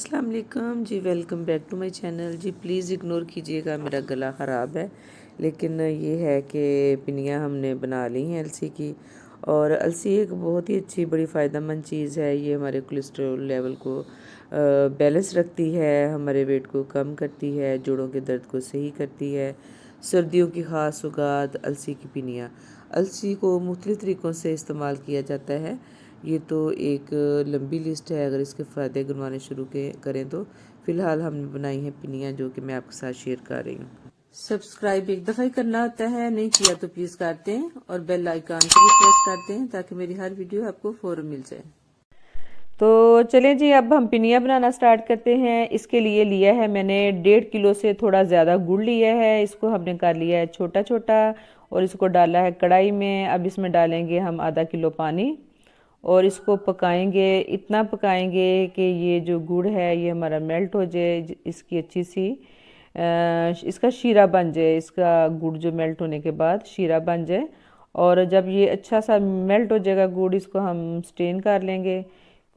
अस्सलाम वालेकुम जी। Welcome back to my channel जी। प्लीज़ इग्नोर कीजिएगा, मेरा गला ख़राब है। लेकिन ये है कि पिनियाँ हमने बना ली हैं अलसी की। और अलसी एक बहुत ही अच्छी बड़ी फ़ायदेमंद चीज़ है। ये हमारे कोलेस्ट्रॉल लेवल को बैलेंस रखती है, हमारे वेट को कम करती है, जोड़ों के दर्द को सही करती है। सर्दियों की ख़ास सौगात अलसी की पिनियाँ। अलसी को मुख्तलिफ़ तरीक़ों से इस्तेमाल किया जाता है। ये तो एक लंबी लिस्ट है, अगर इसके फ़ायदे गिनवाने शुरू करें तो फ़िलहाल हमने बनाई हैं पिनियाँ, जो कि मैं आपके साथ शेयर कर रही हूँ। सब्सक्राइब एक दफ़ा ही करना होता है, नहीं किया तो प्लीज़ करते हैं और बेल आइकन को भी प्रेस करते हैं ताकि मेरी हर वीडियो आपको फ़ौरन मिल जाए। तो चलें जी, अब हम पिनियाँ बनाना स्टार्ट करते हैं। इसके लिए लिया है मैंने 1.5 किलो से थोड़ा ज़्यादा गुड़ लिया है। इसको हमने कर लिया है छोटा छोटा और इसको डाला है कढ़ाई में। अब इसमें डालेंगे हम आधा किलो पानी और इसको पकाएंगे। इतना पकाएंगे कि ये जो गुड़ है ये हमारा मेल्ट हो जाए, इसकी अच्छी सी इसका शीरा बन जाए। इसका गुड़ जो मेल्ट होने के बाद शीरा बन जाए और जब ये अच्छा सा मेल्ट हो जाएगा गुड़, इसको हम स्ट्रेन कर लेंगे।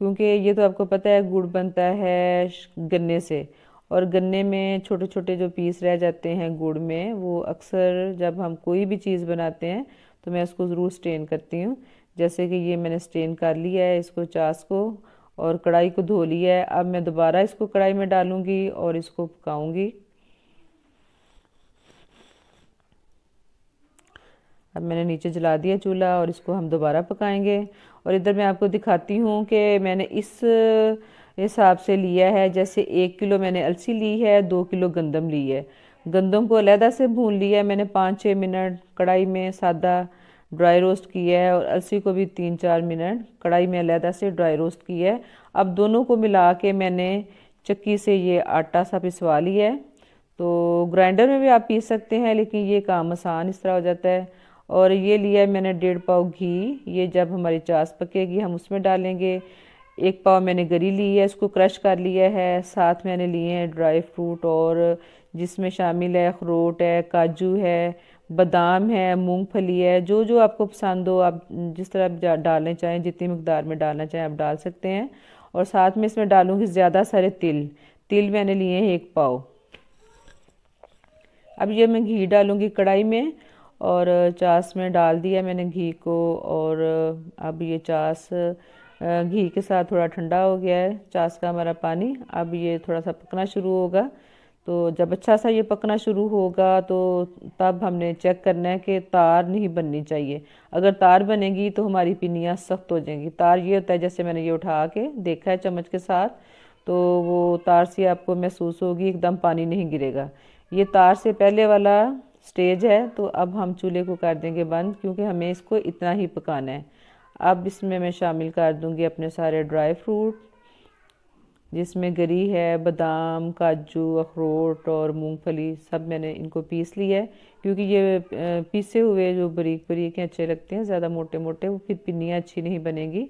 क्योंकि ये तो आपको पता है गुड़ बनता है गन्ने से, और गन्ने में छोटे छोटे जो पीस रह जाते हैं गुड़ में, वो अक्सर जब हम कोई भी चीज़ बनाते हैं तो मैं उसको ज़रूर स्ट्रेन करती हूँ। जैसे कि ये मैंने स्ट्रेन कर लिया है इसको, चास को, और कढ़ाई को धो लिया है। अब मैं दोबारा इसको कढ़ाई में डालूंगी और इसको पकाऊंगी। अब मैंने नीचे जला दिया चूल्हा और इसको हम दोबारा पकाएंगे। और इधर मैं आपको दिखाती हूँ कि मैंने इस हिसाब से लिया है। जैसे 1 किलो मैंने अलसी ली है, 2 किलो गंदम ली है। गंदम को अलहदा से भून लिया है मैंने 5-6 मिनट कढ़ाई में, सादा ड्राई रोस्ट किया है। और अलसी को भी 3-4 मिनट कढ़ाई में अलहदा से ड्राई रोस्ट किया है। अब दोनों को मिला के मैंने चक्की से ये आटा सा पिसवा लिया है। तो ग्राइंडर में भी आप पीस सकते हैं, लेकिन ये काम आसान इस तरह हो जाता है। और ये लिया है मैंने 1.5 पाव घी। ये जब हमारी चास पकेगी हम उसमें डालेंगे। 1 पाव मैंने गरी ली है, इसको क्रश कर लिया है। साथ मैंने लिए हैं ड्राई फ्रूट, और जिसमें शामिल है अखरोट है, काजू है, बादाम है, मूंगफली है। जो जो आपको पसंद हो, आप जिस तरह डालना चाहें, जितनी मकदार में डालना चाहें आप डाल सकते हैं। और साथ में इसमें डालूंगी ज़्यादा सारे तिल। तिल मैंने लिए हैं 1 पाव। अब ये मैं घी डालूंगी कढ़ाई में, और चास में डाल दिया मैंने घी को। और अब ये चास घी के साथ थोड़ा ठंडा हो गया है, चास का हमारा पानी। अब ये थोड़ा सा पकना शुरू होगा। तो जब अच्छा सा ये पकना शुरू होगा तो तब हमने चेक करना है कि तार नहीं बननी चाहिए। अगर तार बनेगी तो हमारी पिनियाँ सख्त हो जाएंगी। तार ये होता है, जैसे मैंने ये उठा के देखा है चम्मच के साथ, तो वो तार से आपको महसूस होगी, एकदम पानी नहीं गिरेगा। ये तार से पहले वाला स्टेज है। तो अब हम चूल्हे को कर देंगे बंद, क्योंकि हमें इसको इतना ही पकाना है। अब इसमें मैं शामिल कर दूंगी अपने सारे ड्राई फ्रूट, जिसमें गरी है, बादाम, काजू, अखरोट और मूंगफली। सब मैंने इनको पीस लिया है, क्योंकि ये पीसे हुए जो बारीक बारीक अच्छे लगते हैं, ज़्यादा मोटे मोटे वो फिर पिनियाँ अच्छी नहीं बनेगी।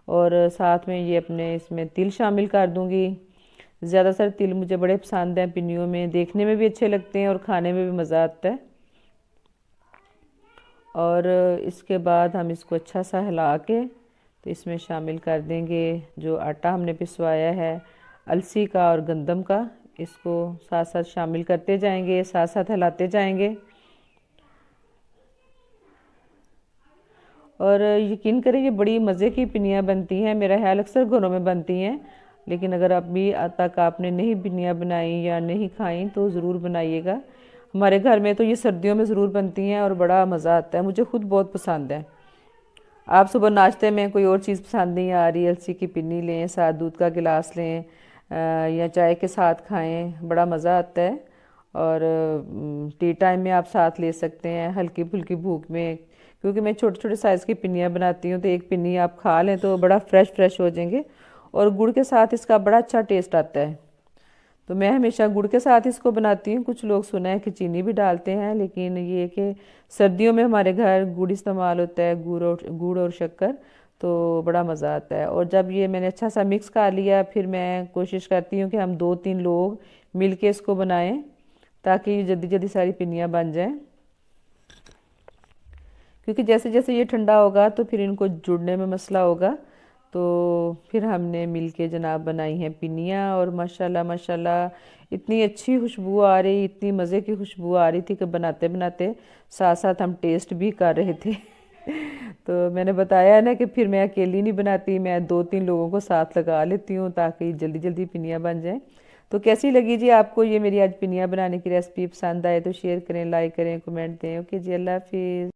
और साथ में ये अपने इसमें तिल शामिल कर दूंगी। ज़्यादातर तिल मुझे बड़े पसंद हैं पिनियों में, देखने में भी अच्छे लगते हैं और खाने में भी मज़ा आता है। और इसके बाद हम इसको अच्छा सा हिला के तो इसमें शामिल कर देंगे जो आटा हमने पिसवाया है अलसी का और गंदम का। इसको साथ साथ शामिल करते जाएंगे, साथ साथ हिलाते जाएंगे। और यकीन करें ये बड़ी मज़े की पिनियाँ बनती हैं। मेरा ख्याल अक्सर घरों में बनती हैं, लेकिन अगर अभी तक आपने नहीं पिनियाँ बनाई या नहीं खाई तो ज़रूर बनाइएगा। हमारे घर में तो ये सर्दियों में ज़रूर बनती हैं और बड़ा मज़ा आता है, मुझे खुद बहुत पसंद है। आप सुबह नाश्ते में कोई और चीज़ पसंद नहीं आ रही, अलसी की पिन्नी लें, साथ दूध का गिलास लें, या चाय के साथ खाएं, बड़ा मज़ा आता है। और टी टाइम में आप साथ ले सकते हैं, हल्की फुल्की भूख में। क्योंकि मैं छोटे छोटे साइज़ की पिन्नियाँ बनाती हूँ, तो एक पिन्नी आप खा लें तो बड़ा फ्रेश हो जाएंगे। और गुड़ के साथ इसका बड़ा अच्छा टेस्ट आता है। तो मैं हमेशा गुड़ के साथ इसको बनाती हूँ। कुछ लोग सुना है कि चीनी भी डालते हैं, लेकिन ये कि सर्दियों में हमारे घर गुड़ इस्तेमाल होता है, गुड़ और शक्कर। तो बड़ा मज़ा आता है। और जब ये मैंने अच्छा सा मिक्स कर लिया, फिर मैं कोशिश करती हूँ कि हम 2-3 लोग मिल के इसको बनाएं, ताकि जल्दी जल्दी सारी पिनियाँ बन जाएं। क्योंकि जैसे जैसे ये ठंडा होगा तो फिर इनको जुड़ने में मसला होगा। तो फिर हमने मिलके जनाब बनाई हैं पिनियाँ, और माशाल्लाह माशाल्लाह इतनी अच्छी खुशबू आ रही, इतनी मज़े की खुशबू आ रही थी कि बनाते बनाते साथ साथ हम टेस्ट भी कर रहे थे। तो मैंने बताया ना कि फिर मैं अकेली नहीं बनाती, मैं 2-3 लोगों को साथ लगा लेती हूँ ताकि जल्दी जल्दी पिनियाँ बन जाएं। तो कैसी लगी जी आपको ये मेरी आज पिनियाँ बनाने की रेसिपी? पसंद आए तो शेयर करें, लाइक करें, कमेंट दें। ओके जी, अल्लाह हाफिज़।